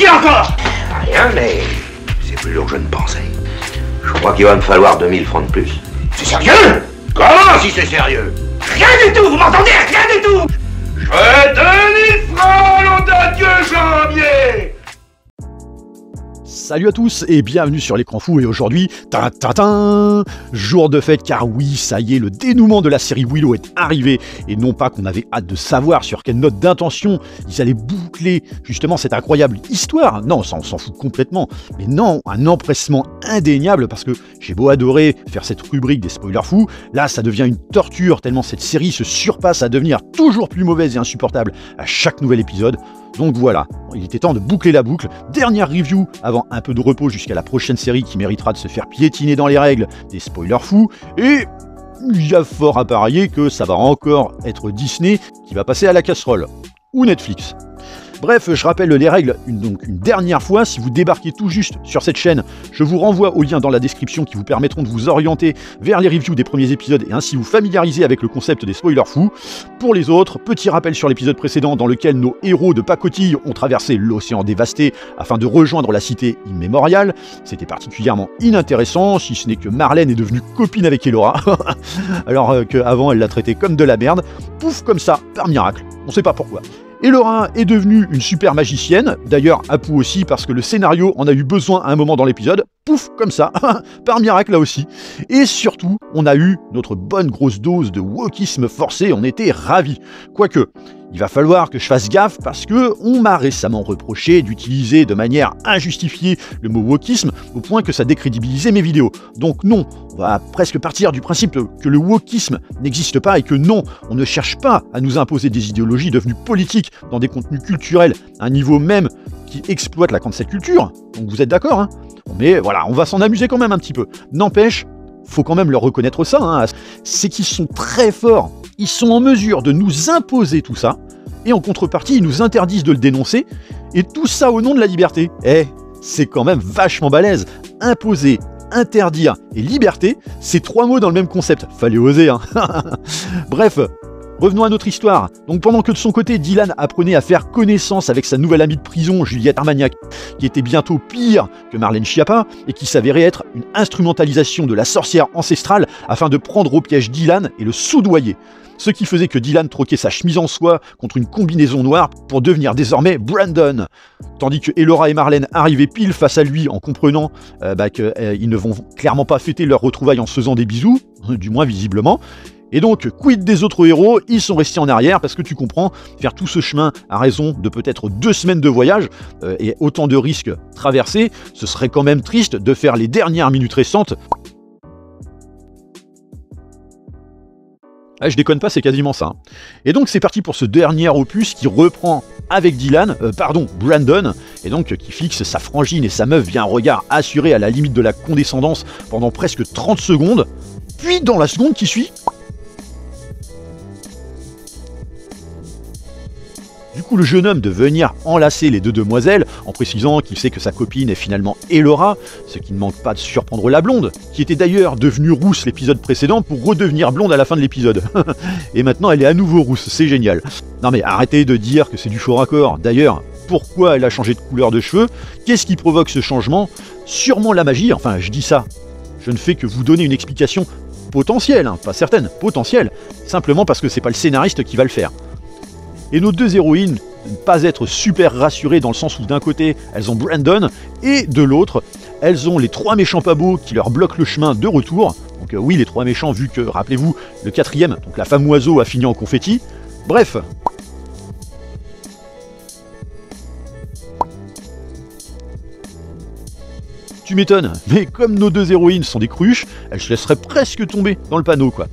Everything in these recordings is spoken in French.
encore? Rien, mais c'est plus lourd que je ne pensais. Je crois qu'il va me falloir 2000 francs de plus. C'est sérieux? Comment si c'est sérieux? Rien du tout, vous m'entendez? Rien du tout! Je veux 2000 francs, nom de Dieu, janvier! Salut à tous et bienvenue sur l'écran fou et aujourd'hui, jour de fête car oui, ça y est, le dénouement de la série Willow est arrivé et non pas qu'on avait hâte de savoir sur quelle note d'intention ils allaient boucler justement cette incroyable histoire. Non, ça on s'en fout complètement, mais non, un empressement indéniable parce que j'ai beau adorer faire cette rubrique des spoilers fous, là ça devient une torture tellement cette série se surpasse à devenir toujours plus mauvaise et insupportable à chaque nouvel épisode. Donc voilà, il était temps de boucler la boucle. Dernière review avant un peu de repos jusqu'à la prochaine série qui méritera de se faire piétiner dans les règles des spoilers fous. Et il y a fort à parier que ça va encore être Disney qui va passer à la casserole. Ou Netflix. Bref, je rappelle les règles une dernière fois. Si vous débarquez tout juste sur cette chaîne, je vous renvoie aux liens dans la description qui vous permettront de vous orienter vers les reviews des premiers épisodes et ainsi vous familiariser avec le concept des spoilers fous. Pour les autres, petit rappel sur l'épisode précédent dans lequel nos héros de pacotille ont traversé l'océan dévasté afin de rejoindre la cité immémoriale. C'était particulièrement inintéressant, si ce n'est que Marlène est devenue copine avec Elora, alors qu'avant elle l'a traité comme de la merde. Pouf, comme ça, par miracle, on sait pas pourquoi. Elora est devenue une super magicienne, d'ailleurs Apu aussi parce que le scénario en a eu besoin à un moment dans l'épisode, pouf, comme ça, par miracle là aussi. Et surtout, on a eu notre bonne grosse dose de wokisme forcé, on était ravis. Quoique, il va falloir que je fasse gaffe parce que on m'a récemment reproché d'utiliser de manière injustifiée le mot wokisme au point que ça décrédibilisait mes vidéos. Donc non, on va presque partir du principe que le wokisme n'existe pas et que non, on ne cherche pas à nous imposer des idéologies devenues politiques dans des contenus culturels à un niveau même qui exploite la cancel culture. Donc vous êtes d'accord, hein? Mais voilà, on va s'en amuser quand même un petit peu. N'empêche, faut quand même leur reconnaître ça, hein, c'est qu'ils sont très forts. Ils sont en mesure de nous imposer tout ça, et en contrepartie, ils nous interdisent de le dénoncer, et tout ça au nom de la liberté. C'est quand même vachement balèze. Imposer, interdire et liberté, c'est trois mots dans le même concept. Fallait oser, hein. Bref, revenons à notre histoire. Donc pendant que de son côté, Dylan apprenait à faire connaissance avec sa nouvelle amie de prison, Juliette Armagnac, qui était bientôt pire que Marlène Schiappa, et qui s'avérait être une instrumentalisation de la sorcière ancestrale afin de prendre au piège Dylan et le soudoyer. Ce qui faisait que Dylan troquait sa chemise en soie contre une combinaison noire pour devenir désormais Brandon. Tandis que Elora et Marlène arrivaient pile face à lui en comprenant qu'ils ne vont clairement pas fêter leur retrouvaille en se faisant des bisous, du moins visiblement. Et donc, quid des autres héros? Ils sont restés en arrière parce que tu comprends, faire tout ce chemin à raison de peut-être 2 semaines de voyage et autant de risques traversés, ce serait quand même triste de faire les dernières minutes récentes. Ah, je déconne pas, c'est quasiment ça. Et donc c'est parti pour ce dernier opus qui reprend avec Brandon, et donc qui fixe sa frangine et sa meuf via un regard assuré à la limite de la condescendance pendant presque 30 secondes, puis dans la seconde qui suit, du coup, le jeune homme de venir enlacer les deux demoiselles en précisant qu'il sait que sa copine est finalement Elora, ce qui ne manque pas de surprendre la blonde, qui était d'ailleurs devenue rousse l'épisode précédent pour redevenir blonde à la fin de l'épisode. Et maintenant elle est à nouveau rousse, c'est génial. Non mais arrêtez de dire que c'est du faux raccord. D'ailleurs, pourquoi elle a changé de couleur de cheveux? Qu'est-ce qui provoque ce changement? Sûrement la magie, enfin je dis ça. Je ne fais que vous donner une explication potentielle, hein, pas certaine, potentielle, simplement parce que c'est pas le scénariste qui va le faire. Et nos deux héroïnes ne pas être super rassurées dans le sens où d'un côté elles ont Brandon et de l'autre elles ont les 3 méchants pas beaux qui leur bloquent le chemin de retour. Donc oui, les 3 méchants vu que, rappelez-vous, le 4e, donc la femme oiseau a fini en confetti. Bref. Tu m'étonnes, mais comme nos deux héroïnes sont des cruches, elles se laisseraient presque tomber dans le panneau quoi.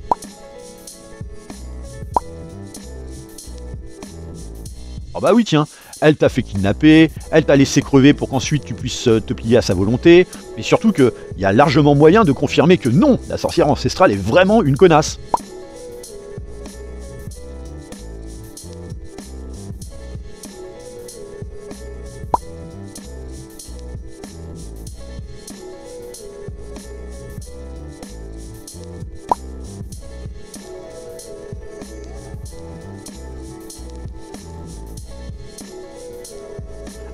Oh bah oui tiens, elle t'a fait kidnapper, elle t'a laissé crever pour qu'ensuite tu puisses te plier à sa volonté, mais surtout qu'il y a largement moyen de confirmer que non, la sorcière ancestrale est vraiment une connasse.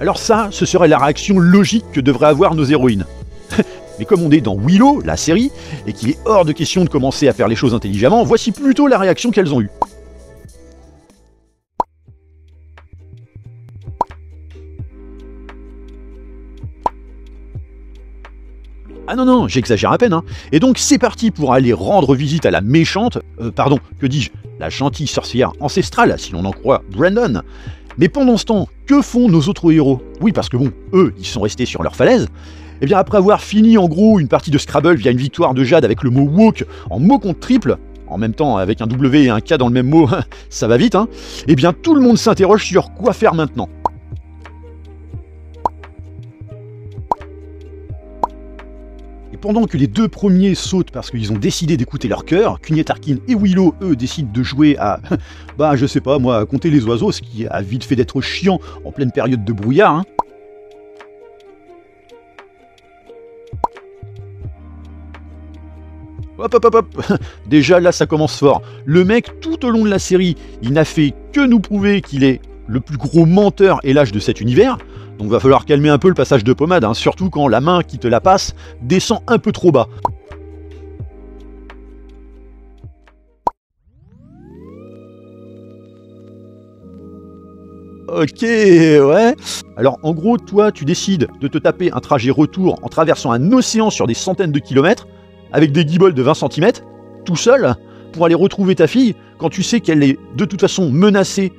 Alors ça, ce serait la réaction logique que devraient avoir nos héroïnes. Mais comme on est dans Willow, la série, et qu'il est hors de question de commencer à faire les choses intelligemment, voici plutôt la réaction qu'elles ont eue. Ah non, j'exagère à peine, hein. Et donc c'est parti pour aller rendre visite à la méchante, que dis-je, la gentille sorcière ancestrale, si l'on en croit Brandon. Mais pendant ce temps, que font nos autres héros? Oui, parce que bon, eux, ils sont restés sur leur falaise. Et bien après avoir fini en gros une partie de Scrabble via une victoire de Jade avec le mot woke en mot contre triple, en même temps avec un W et un K dans le même mot, ça va vite, hein. Et bien tout le monde s'interroge sur quoi faire maintenant. Pendant que les deux premiers sautent parce qu'ils ont décidé d'écouter leur cœur, Cunhet Tarkin et Willow, eux, décident de jouer à, je sais pas moi, à compter les oiseaux, ce qui a vite fait d'être chiant en pleine période de brouillard, hein. Hop. Déjà là ça commence fort. Le mec, tout au long de la série, il n'a fait que nous prouver qu'il est le plus gros menteur et lâche de cet univers. Donc va falloir calmer un peu le passage de pommade, hein, surtout quand la main qui te la passe descend un peu trop bas. Ok, ouais. Alors en gros, toi, tu décides de te taper un trajet retour en traversant un océan sur des centaines de kilomètres, avec des guibolles de 20 cm, tout seul, pour aller retrouver ta fille, quand tu sais qu'elle est de toute façon menacée,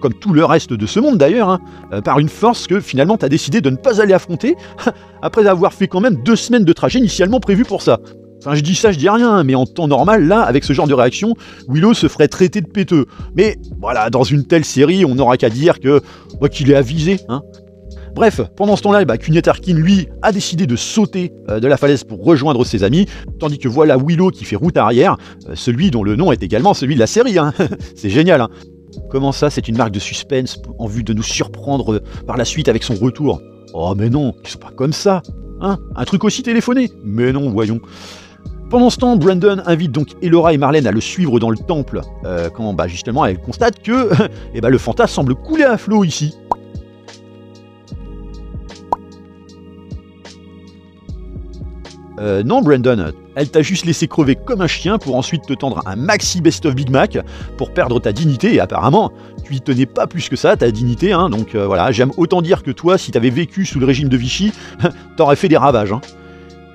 comme tout le reste de ce monde d'ailleurs, hein, par une force que finalement tu as décidé de ne pas aller affronter, après avoir fait quand même 2 semaines de trajet initialement prévues pour ça. Enfin je dis rien, mais en temps normal, là, avec ce genre de réaction, Willow se ferait traiter de péteux. Mais voilà, dans une telle série, on n'aura qu'à dire que qu'il est avisé, hein. Bref, pendant ce temps-là, Cunhet Tarkin, lui, a décidé de sauter de la falaise pour rejoindre ses amis, tandis que voilà Willow qui fait route arrière, celui dont le nom est également celui de la série, hein. C'est génial, hein. Comment ça, c'est une marque de suspense en vue de nous surprendre par la suite avec son retour? Oh mais non, ils sont pas comme ça, hein. Un truc aussi téléphoné? Mais non, voyons. Pendant ce temps, Brandon invite donc Elora et Marlène à le suivre dans le temple, quand justement elle constate que le Fanta semble couler à flot ici. Non Brandon, elle t'a juste laissé crever comme un chien pour ensuite te tendre un maxi best-of Big Mac pour perdre ta dignité, et apparemment tu y tenais pas plus que ça, ta dignité, hein, donc voilà, j'aime autant dire que toi, si t'avais vécu sous le régime de Vichy, t'aurais fait des ravages, hein.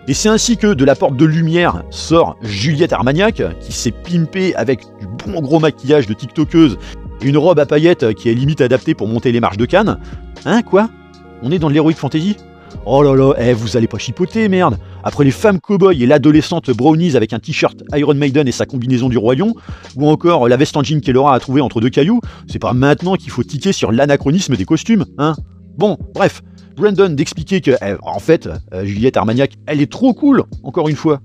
Et c'est ainsi que de la porte de lumière sort Juliette Armagnac, qui s'est pimpée avec du bon gros maquillage de tiktokeuse et une robe à paillettes qui est limite adaptée pour monter les marches de Cannes. Hein, quoi? On est dans de l'heroic fantasy? Oh là là, vous allez pas chipoter, merde. Après les femmes cow-boys et l'adolescente brownies avec un t-shirt Iron Maiden et sa combinaison du royaume, ou encore la veste en jean qu'Elora a trouvée entre deux cailloux, c'est pas maintenant qu'il faut tiquer sur l'anachronisme des costumes, hein. Bon, bref, Brandon d'expliquer que, en fait, Juliette Armagnac, elle est trop cool, encore une fois.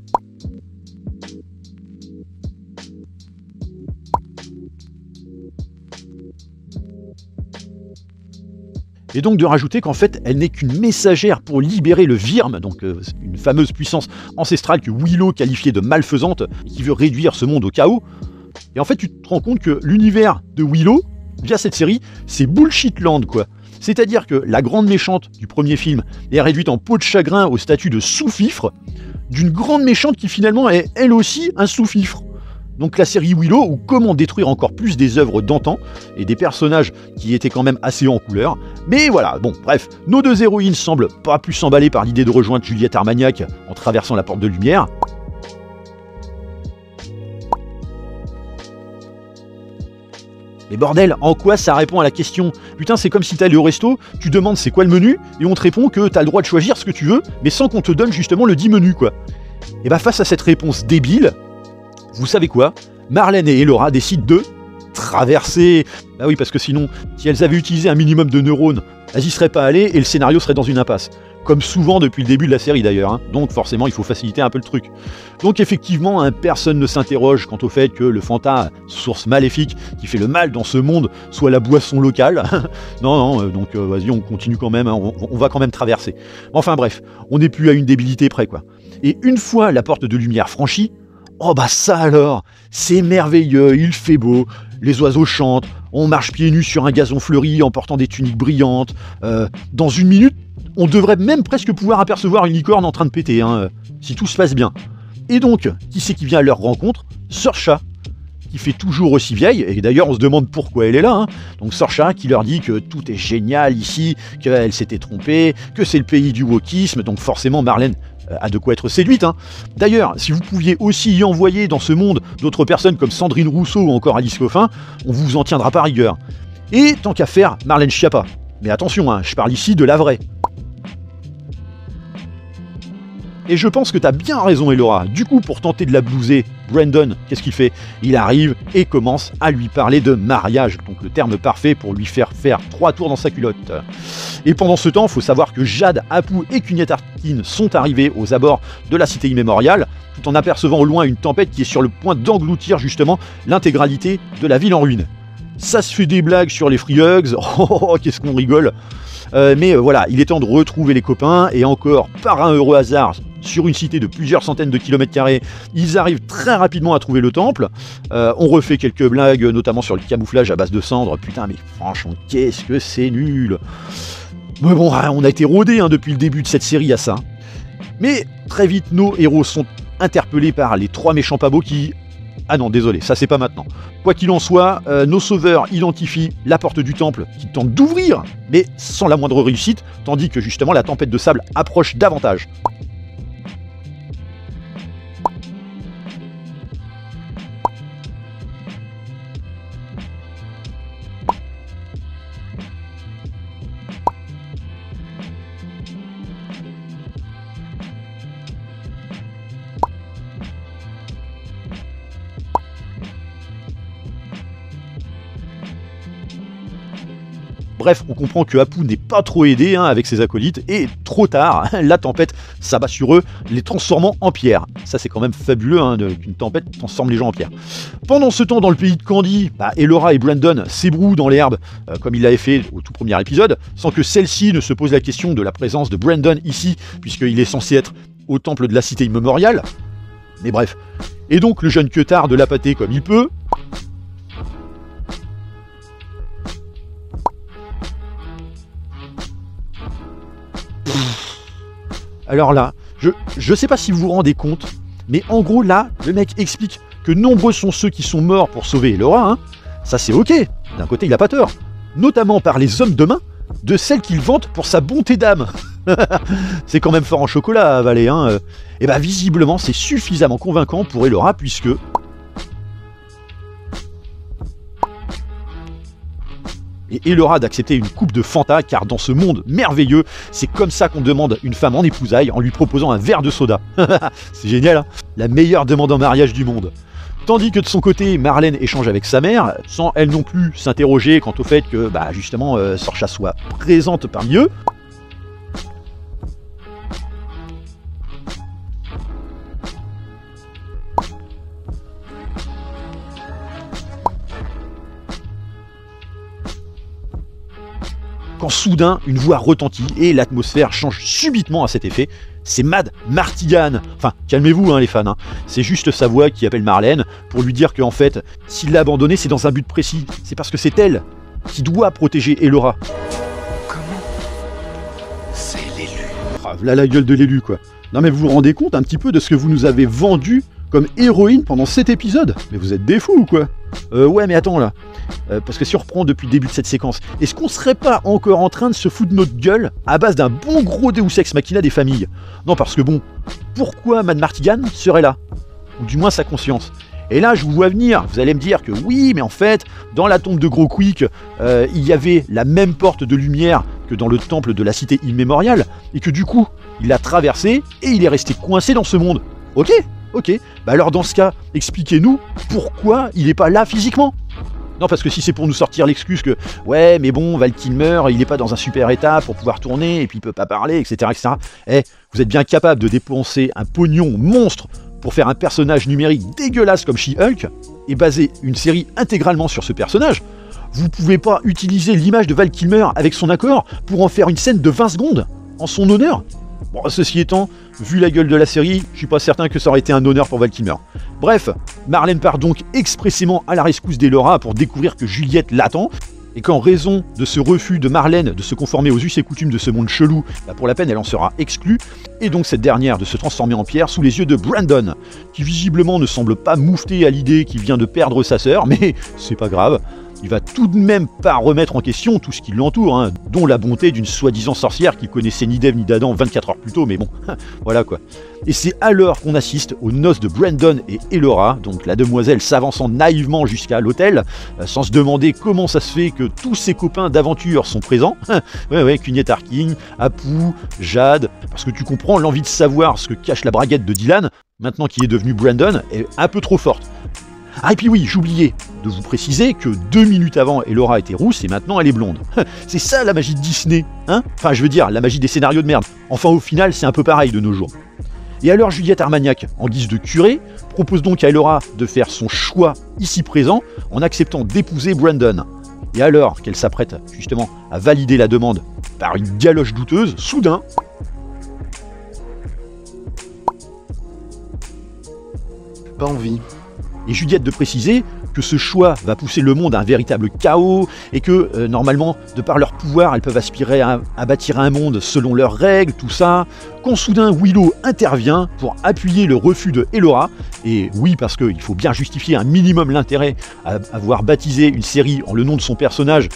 Et donc de rajouter qu'en fait, elle n'est qu'une messagère pour libérer le Virm, donc une fameuse puissance ancestrale que Willow qualifiait de malfaisante, et qui veut réduire ce monde au chaos. Et en fait, tu te rends compte que l'univers de Willow, via cette série, c'est Bullshitland, quoi. C'est-à-dire que la grande méchante du premier film est réduite en peau de chagrin au statut de sous-fifre, d'une grande méchante qui finalement est elle aussi un sous-fifre. Donc la série Willow, ou comment détruire encore plus des œuvres d'antan, et des personnages qui étaient quand même assez en couleur. Mais voilà, bon, bref, nos deux héroïnes semblent pas plus s'emballer par l'idée de rejoindre Juliette Armagnac en traversant la porte de lumière. Mais bordel, en quoi ça répond à la question? Putain, c'est comme si t'allais au resto, tu demandes c'est quoi le menu, et on te répond que t'as le droit de choisir ce que tu veux, mais sans qu'on te donne justement le dit menu, quoi. Et face à cette réponse débile, vous savez quoi? Marlène et Elora décident de traverser. Bah oui, parce que sinon, si elles avaient utilisé un minimum de neurones, elles y seraient pas allées et le scénario serait dans une impasse. Comme souvent depuis le début de la série d'ailleurs, hein. Donc forcément il faut faciliter un peu le truc. Donc effectivement, personne ne s'interroge quant au fait que le Fanta, source maléfique qui fait le mal dans ce monde, soit la boisson locale. non, donc vas-y, on continue quand même, hein, on va quand même traverser. Enfin bref, on n'est plus à une débilité près, quoi. Et une fois la porte de lumière franchie, oh ça alors, c'est merveilleux, il fait beau, les oiseaux chantent, On marche pieds nus sur un gazon fleuri en portant des tuniques brillantes. Dans une minute, on devrait même presque pouvoir apercevoir une licorne en train de péter, hein, si tout se passe bien. Et donc, qui c'est qui vient à leur rencontre? Sorcha, qui fait toujours aussi vieille, et d'ailleurs on se demande pourquoi elle est là. Hein. Donc Sorcha qui leur dit que tout est génial ici, qu'elle s'était trompée, que c'est le pays du wokisme, donc forcément Marlène a de quoi être séduite. Hein. D'ailleurs, si vous pouviez aussi y envoyer dans ce monde d'autres personnes comme Sandrine Rousseau ou encore Alice Coffin, on vous en tiendra pas rigueur. Et tant qu'à faire, Marlène Schiappa. Mais attention, hein, je parle ici de la vraie. Et je pense que t'as bien raison, Elora. Du coup, pour tenter de la blouser, Brandon, qu'est-ce qu'il fait? Il arrive et commence à lui parler de mariage, donc le terme parfait pour lui faire 3 tours dans sa culotte. Et pendant ce temps, il faut savoir que Jade, Apu et Cunette Arkin sont arrivés aux abords de la cité immémoriale, tout en apercevant au loin une tempête qui est sur le point d'engloutir justement l'intégralité de la ville en ruine. Ça se fait des blagues sur les free hugs, oh, qu'est-ce qu'on rigole. Mais voilà, il est temps de retrouver les copains, et encore, par un heureux hasard, sur une cité de plusieurs centaines de kilomètres carrés, ils arrivent très rapidement à trouver le temple. On refait quelques blagues, notamment sur le camouflage à base de cendres. Putain, mais franchement, qu'est-ce que c'est nul. Mais bon, on a été rodés hein, depuis le début de cette série à ça. Mais très vite, nos héros sont interpellés par les 3 méchants pas beaux qui... Ah non, désolé, ça c'est pas maintenant. Quoi qu'il en soit, nos sauveurs identifient la porte du temple qui tente d'ouvrir, mais sans la moindre réussite, tandis que justement la tempête de sable approche davantage. Bref, on comprend que Apu n'est pas trop aidé hein, avec ses acolytes, et trop tard, la tempête s'abat sur eux, les transformant en pierre. Ça c'est quand même fabuleux hein, qu'une tempête transforme les gens en pierre. Pendant ce temps, dans le pays de Candy, Elora et Brandon s'ébrouent dans l'herbe, comme il l'avait fait au tout premier épisode, sans que celle-ci ne se pose la question de la présence de Brandon ici, puisqu'il est censé être au temple de la cité immémoriale. Mais bref. Et donc le jeune queutard de la pâtée comme il peut... Alors là, je sais pas si vous vous rendez compte, mais en gros là, le mec explique que nombreux sont ceux qui sont morts pour sauver Elora, hein. Ça c'est ok, d'un côté il a pas tort, notamment par les hommes de main, de celle qu'il vante pour sa bonté d'âme. C'est quand même fort en chocolat à avaler, hein. Et bah visiblement c'est suffisamment convaincant pour Elora puisque... Et Elora d'accepter une coupe de Fanta, car dans ce monde merveilleux, c'est comme ça qu'on demande une femme en épousailles en lui proposant un verre de soda. C'est génial, hein. La meilleure demande en mariage du monde. Tandis que de son côté, Marlène échange avec sa mère, sans elle non plus s'interroger quant au fait que, justement, Sorcha soit présente parmi eux. Quand soudain, une voix retentit et l'atmosphère change subitement à cet effet. C'est Mad Martigan. Enfin, calmez-vous hein, les fans. Hein. C'est juste sa voix qui appelle Marlène pour lui dire qu'en fait, s'il l'a abandonnée, c'est dans un but précis. C'est parce que c'est elle qui doit protéger Elora. Comment? C'est l'élu. Ah, voilà la gueule de l'élu, quoi. Non mais vous vous rendez compte un petit peu de ce que vous nous avez vendu comme héroïne pendant 7 épisodes? Mais vous êtes des fous ou quoi? Ouais mais attends là, parce que si on reprend depuis le début de cette séquence, est-ce qu'on serait pas encore en train de se foutre de notre gueule à base d'un bon gros Deus Ex Machina des familles? Non parce que bon, pourquoi Mad Martigan serait là? Ou du moins sa conscience. Et là je vous vois venir, vous allez me dire que oui mais en fait, dans la tombe de Gros Quick, il y avait la même porte de lumière que dans le temple de la cité immémoriale, et que du coup, il l'a traversé et il est resté coincé dans ce monde. Ok, bah alors dans ce cas, expliquez-nous pourquoi il est pas là physiquement. Non parce que si c'est pour nous sortir l'excuse que ouais mais bon Val Kilmer il est pas dans un super état pour pouvoir tourner et puis il peut pas parler etc. Vous êtes bien capable de dépenser un pognon monstre pour faire un personnage numérique dégueulasse comme She-Hulk et baser une série intégralement sur ce personnage. Vous pouvez pas utiliser l'image de Val Kilmer avec son accord pour en faire une scène de 20 secondes en son honneur? Bon, ceci étant, vu la gueule de la série, je suis pas certain que ça aurait été un honneur pour Val Kilmer. Bref, Marlène part donc expressément à la rescousse d'Elora pour découvrir que Juliette l'attend, et qu'en raison de ce refus de Marlène de se conformer aux us et coutumes de ce monde chelou, pour la peine elle en sera exclue, et donc cette dernière de se transformer en pierre sous les yeux de Brandon, qui visiblement ne semble pas moufter à l'idée qu'il vient de perdre sa sœur, mais c'est pas grave. Il va tout de même pas remettre en question tout ce qui l'entoure, hein, dont la bonté d'une soi-disant sorcière qu'il connaissait ni d'Ève ni d'Adam 24 heures plus tôt, mais bon, voilà quoi. Et c'est alors qu'on assiste aux noces de Brandon et Elora, donc la demoiselle s'avançant naïvement jusqu'à l'hôtel, sans se demander comment ça se fait que tous ses copains d'aventure sont présents. Ouais, Cugnet Arkin, Apu, Jade, parce que tu comprends, l'envie de savoir ce que cache la braguette de Dylan, maintenant qu'il est devenu Brandon, est un peu trop forte. Ah et puis oui, j'oubliais de vous préciser que 2 minutes avant, Elora était rousse et maintenant elle est blonde. C'est ça la magie de Disney, hein? Enfin je veux dire, la magie des scénarios de merde. Enfin au final, c'est un peu pareil de nos jours. Et alors Juliette Armagnac, en guise de curé, propose donc à Elora de faire son choix ici présent en acceptant d'épouser Brandon. Et alors qu'elle s'apprête justement à valider la demande par une galoche douteuse, soudain... Pas envie. Et Juliette de préciser que ce choix va pousser le monde à un véritable chaos et que, normalement, de par leur pouvoir, elles peuvent aspirer à bâtir un monde selon leurs règles, tout ça. Quand soudain Willow intervient pour appuyer le refus de Elora, et oui, parce qu'il faut bien justifier un minimum l'intérêt à avoir baptisé une série en le nom de son personnage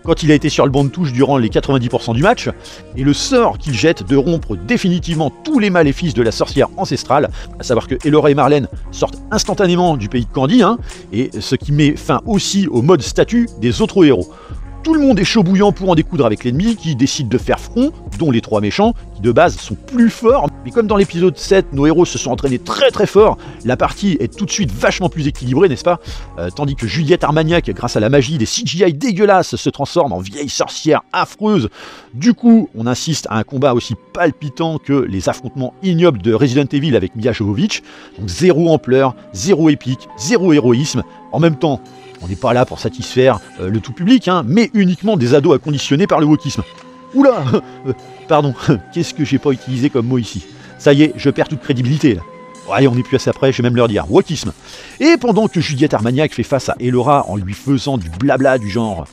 quand il a été sur le banc de touche durant les 90% du match, et le sort qu'il jette de rompre définitivement tous les maléfices de la sorcière ancestrale, à savoir que Elora et Marlène sortent instantanément du pays de Candy, hein, et ce qui met fin aussi au mode statut des autres héros. Tout le monde est chaud bouillant pour en découdre avec l'ennemi qui décide de faire front, dont les 3 méchants, qui de base sont plus forts. Mais comme dans l'épisode 7, nos héros se sont entraînés très très fort, la partie est tout de suite vachement plus équilibrée, n'est-ce pas? Tandis que Juliette Armagnac, grâce à la magie des CGI dégueulasses, se transforme en vieille sorcière affreuse. Du coup, on insiste à un combat aussi palpitant que les affrontements ignobles de Resident Evil avec Milla Jovovich. Donc 0 ampleur, 0 épique, 0 héroïsme. En même temps, on n'est pas là pour satisfaire le tout public, hein, mais uniquement des ados acconditionnés par le wokisme. Oula pardon, qu'est-ce que j'ai pas utilisé comme mot ici? Ça y est, je perds toute crédibilité là. Ouais, on n'est plus assez après, je vais même leur dire wokisme. Et pendant que Juliette Armagnac fait face à Elora en lui faisant du blabla du genre...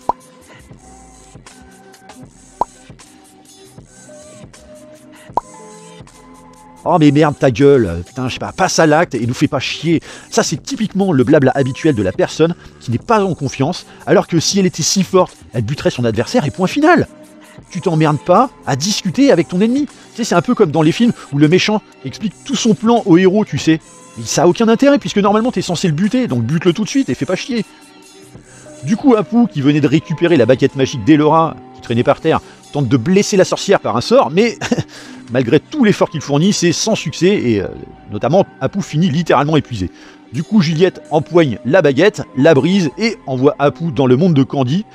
Oh mais merde ta gueule, putain je sais pas, passe à l'acte et nous fais pas chier. Ça c'est typiquement le blabla habituel de la personne qui n'est pas en confiance, alors que si elle était si forte, elle buterait son adversaire et point final. Tu t'emmerdes pas à discuter avec ton ennemi. Tu sais, c'est un peu comme dans les films où le méchant explique tout son plan au héros, tu sais. Et ça a aucun intérêt puisque normalement t'es censé le buter, donc bute-le tout de suite et fais pas chier. Du coup Apu, qui venait de récupérer la baguette magique d'Elora, qui traînait par terre, tente de blesser la sorcière par un sort, mais malgré tout l'effort qu'il fournit, c'est sans succès, et notamment Apu finit littéralement épuisé. Du coup Juliette empoigne la baguette, la brise, et envoie Apu dans le monde de Candy,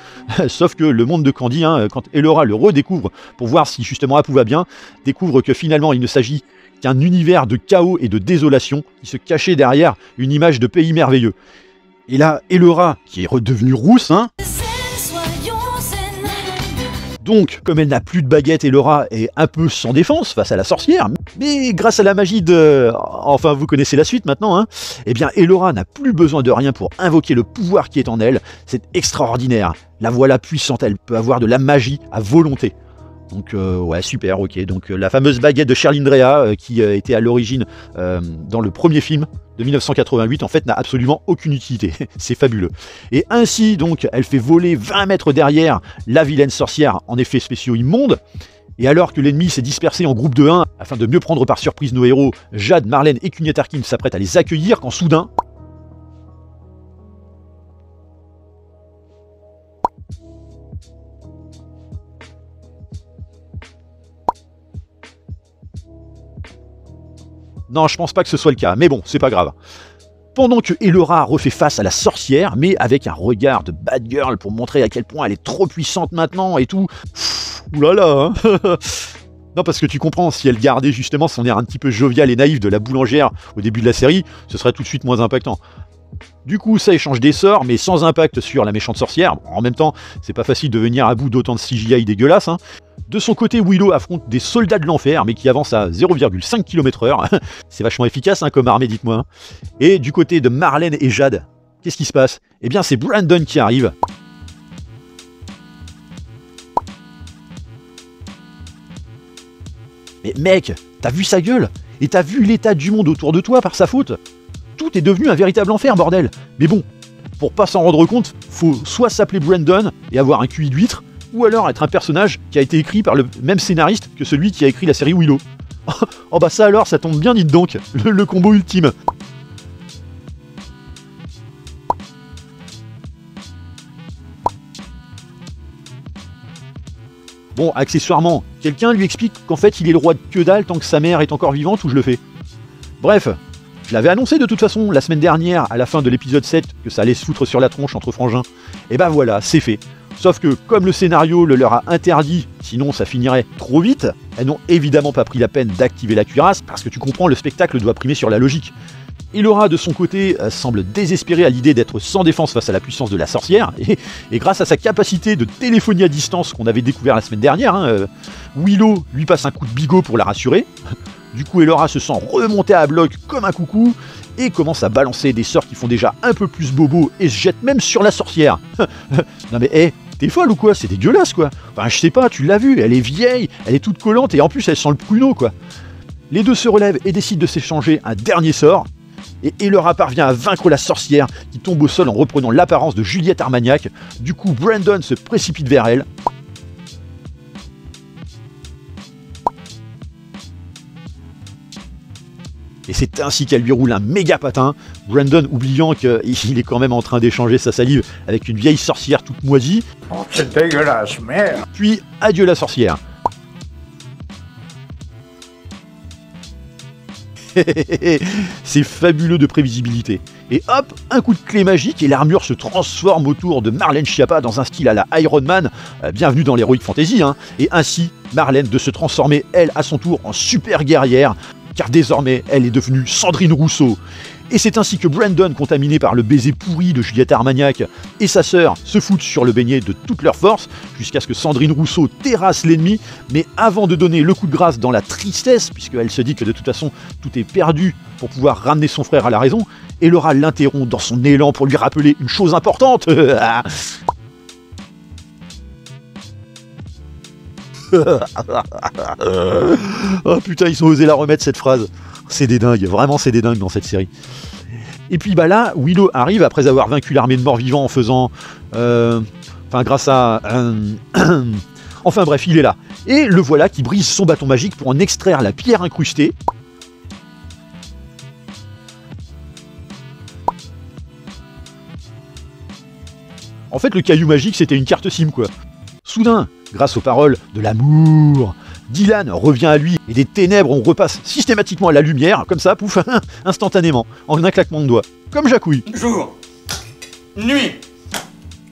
sauf que le monde de Candy, hein, quand Elora le redécouvre, pour voir si justement Apu va bien, découvre que finalement il ne s'agit qu'un univers de chaos et de désolation, qui se cachait derrière une image de pays merveilleux. Et là, Elora, qui est redevenue rousse, hein. Donc, comme elle n'a plus de baguette, Elora est un peu sans défense face à la sorcière, mais grâce à la magie de... Enfin, vous connaissez la suite maintenant, hein. Eh bien, Elora n'a plus besoin de rien pour invoquer le pouvoir qui est en elle. C'est extraordinaire. La voilà puissante, elle peut avoir de la magie à volonté. Donc ouais, super, ok. Donc la fameuse baguette de Cherlindrea qui était à l'origine dans le premier film de 1988, en fait, n'a absolument aucune utilité. C'est fabuleux. Et ainsi, donc, elle fait voler 20 mètres derrière la vilaine sorcière en effets spéciaux immondes. Et alors que l'ennemi s'est dispersé en groupe de 1 afin de mieux prendre par surprise nos héros, Jade, Marlène et Cugnet Arkin s'apprêtent à les accueillir quand soudain... Non, je pense pas que ce soit le cas, mais bon, c'est pas grave. Pendant que Elora refait face à la sorcière, mais avec un regard de bad girl pour montrer à quel point elle est trop puissante maintenant et tout. Oulala, hein. Non, parce que tu comprends, si elle gardait justement son air un petit peu jovial et naïf de la boulangère au début de la série, ce serait tout de suite moins impactant. Du coup, ça échange des sorts, mais sans impact sur la méchante sorcière. En même temps, c'est pas facile de venir à bout d'autant de CGI dégueulasse, hein. De son côté, Willow affronte des soldats de l'enfer, mais qui avancent à 0,5 km/h. C'est vachement efficace hein, comme armée, dites-moi. Et du côté de Marlène et Jade, qu'est-ce qui se passe? Eh bien, c'est Brandon qui arrive. Mais mec, t'as vu sa gueule? Et t'as vu l'état du monde autour de toi par sa faute? Tout est devenu un véritable enfer, bordel. Mais bon, pour pas s'en rendre compte, faut soit s'appeler Brandon et avoir un QI d'huître, ou alors être un personnage qui a été écrit par le même scénariste que celui qui a écrit la série Willow. Oh bah ça alors, ça tombe bien, dites donc, le combo ultime. Bon, accessoirement, quelqu'un lui explique qu'en fait il est le roi de que dalle tant que sa mère est encore vivante ou je le fais. Bref, je l'avais annoncé de toute façon la semaine dernière à la fin de l'épisode 7 que ça allait se foutre sur la tronche entre frangins. Et bah voilà, c'est fait. Sauf que comme le scénario le leur a interdit, sinon ça finirait trop vite, elles n'ont évidemment pas pris la peine d'activer la cuirasse parce que tu comprends, le spectacle doit primer sur la logique. Et Laura, de son côté, semble désespérée à l'idée d'être sans défense face à la puissance de la sorcière, et grâce à sa capacité de téléphonie à distance qu'on avait découvert la semaine dernière, Willow lui passe un coup de bigot pour la rassurer. Du coup, Laura se sent remonter à bloc comme un coucou, et commence à balancer des sorts qui font déjà un peu plus bobo, et se jette même sur la sorcière. Non mais, t'es folle ou quoi? C'est dégueulasse quoi. Enfin, je sais pas, tu l'as vu, elle est vieille, elle est toute collante, et en plus elle sent le pruneau quoi. Les deux se relèvent et décident de s'échanger un dernier sort, et Elora parvient à vaincre la sorcière qui tombe au sol en reprenant l'apparence de Juliette Armagnac. Du coup, Brandon se précipite vers elle. Et c'est ainsi qu'elle lui roule un méga patin, Brandon oubliant qu'il est quand même en train d'échanger sa salive avec une vieille sorcière toute moisie. Oh, c'est dégueulasse, merde. Puis, adieu la sorcière. C'est fabuleux de prévisibilité. Et hop, un coup de clé magique et l'armure se transforme autour de Marlène Schiappa dans un style à la Iron Man, bienvenue dans l'Heroic Fantasy, hein. Et ainsi, Marlène de se transformer, elle, à son tour, en super guerrière, car désormais, elle est devenue Sandrine Rousseau. Et c'est ainsi que Brandon, contaminé par le baiser pourri de Juliette Armagnac, et sa sœur se foutent sur le beignet de toute leur force, jusqu'à ce que Sandrine Rousseau terrasse l'ennemi, mais avant de donner le coup de grâce dans la tristesse, puisqu'elle se dit que de toute façon tout est perdu pour pouvoir ramener son frère à la raison, Elora l'interrompt dans son élan pour lui rappeler une chose importante. Oh putain, ils ont osé la remettre cette phrase. C'est des dingues, vraiment c'est des dingues dans cette série. Et puis bah là, Willow arrive après avoir vaincu l'armée de morts-vivants en faisant... grâce à... Enfin bref, il est là. Et le voilà qui brise son bâton magique pour en extraire la pierre incrustée. En fait, le caillou magique, c'était une carte SIM, quoi. Soudain, grâce aux paroles de l'amour, Dylan revient à lui et des ténèbres on repasse systématiquement à la lumière, comme ça, pouf, instantanément, en un claquement de doigts, comme Jacouille. Jour, nuit,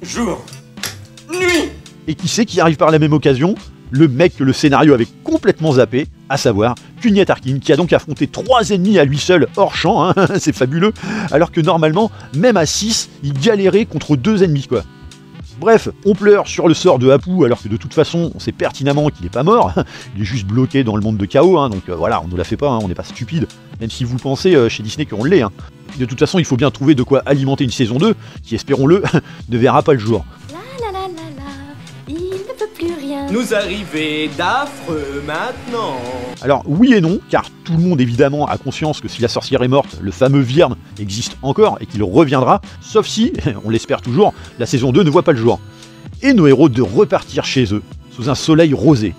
jour, nuit. Et qui c'est qui arrive par la même occasion? Le mec que le scénario avait complètement zappé, à savoir Cugnet Tarkin, qui a donc affronté 3 ennemis à lui seul hors champ, hein, c'est fabuleux, alors que normalement, même à 6, il galérait contre 2 ennemis, quoi. Bref, on pleure sur le sort de Apu, alors que de toute façon, on sait pertinemment qu'il n'est pas mort. Il est juste bloqué dans le monde de chaos, hein, donc voilà, on ne la fait pas, hein, on n'est pas stupide. Même si vous pensez chez Disney qu'on l'est. Hein. De toute façon, il faut bien trouver de quoi alimenter une saison 2, qui, espérons-le, ne verra pas le jour. Il ne peut plus rien. Nous arriver d'affreux maintenant. Alors oui et non, car tout le monde évidemment a conscience que si la sorcière est morte, le fameux Virne existe encore et qu'il reviendra, sauf si, on l'espère toujours, la saison 2 ne voit pas le jour. Et nos héros de repartir chez eux, sous un soleil rosé.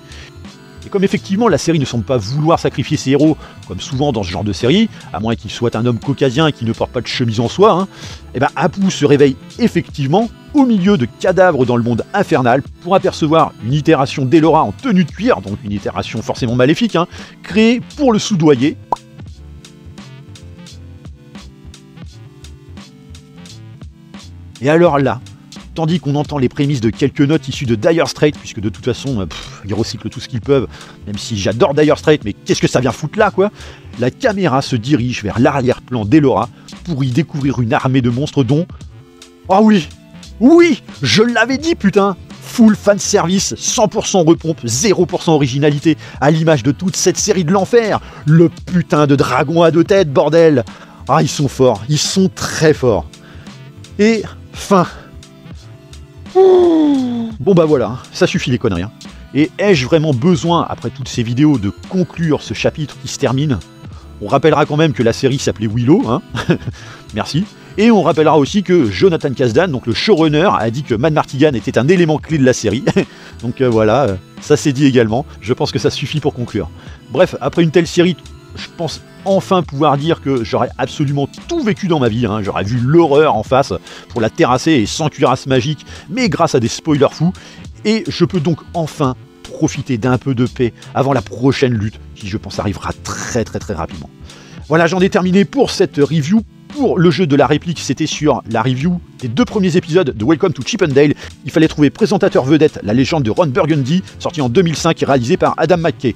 Et comme effectivement la série ne semble pas vouloir sacrifier ses héros, comme souvent dans ce genre de série, à moins qu'il soit un homme caucasien et qui ne porte pas de chemise en soie, hein, et ben Apu se réveille effectivement au milieu de cadavres dans le monde infernal pour apercevoir une itération d'Elora en tenue de cuir, donc une itération forcément maléfique, hein, créée pour le soudoyer. Et alors là, tandis qu'on entend les prémices de quelques notes issues de Dire Straits, puisque de toute façon, ils recyclent tout ce qu'ils peuvent, même si j'adore Dire Straits, mais qu'est-ce que ça vient foutre là, quoi? La caméra se dirige vers l'arrière-plan d'Elora pour y découvrir une armée de monstres dont... Oh oui! Oui! Je l'avais dit, putain! full fan service, 100% repompe, 0% originalité, à l'image de toute cette série de l'enfer. Le putain de dragon à 2 têtes, bordel. Ah, ils sont forts, ils sont très forts. Et fin. Bon bah voilà, ça suffit les conneries. Et ai-je vraiment besoin, après toutes ces vidéos, de conclure ce chapitre qui se termine? On rappellera quand même que la série s'appelait Willow, hein. Merci. Et on rappellera aussi que Jonathan Kasdan, donc le showrunner, a dit que Mad Martigan était un élément clé de la série. Donc voilà, ça c'est dit également. Je pense que ça suffit pour conclure. Bref, après une telle série, je pense enfin pouvoir dire que j'aurais absolument tout vécu dans ma vie. Hein. J'aurais vu l'horreur en face pour la terrasser et sans cuirasse magique, mais grâce à des spoilers fous. Et je peux donc enfin profiter d'un peu de paix avant la prochaine lutte, qui je pense arrivera très rapidement. Voilà, j'en ai terminé pour cette review. Pour le jeu de la réplique, c'était sur la review des 2 premiers épisodes de Welcome to Chip 'n Dale. Il fallait trouver présentateur vedette, la légende de Ron Burgundy, sorti en 2005 et réalisé par Adam McKay.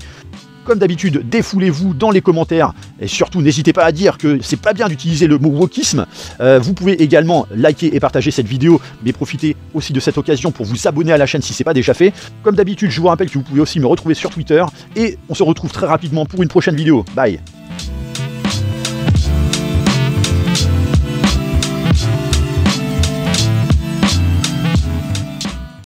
Comme d'habitude, défoulez-vous dans les commentaires et surtout n'hésitez pas à dire que c'est pas bien d'utiliser le mot wokisme. Vous pouvez également liker et partager cette vidéo, mais profitez aussi de cette occasion pour vous abonner à la chaîne si c'est pas déjà fait. Comme d'habitude, je vous rappelle que vous pouvez aussi me retrouver sur Twitter et on se retrouve très rapidement pour une prochaine vidéo. Bye.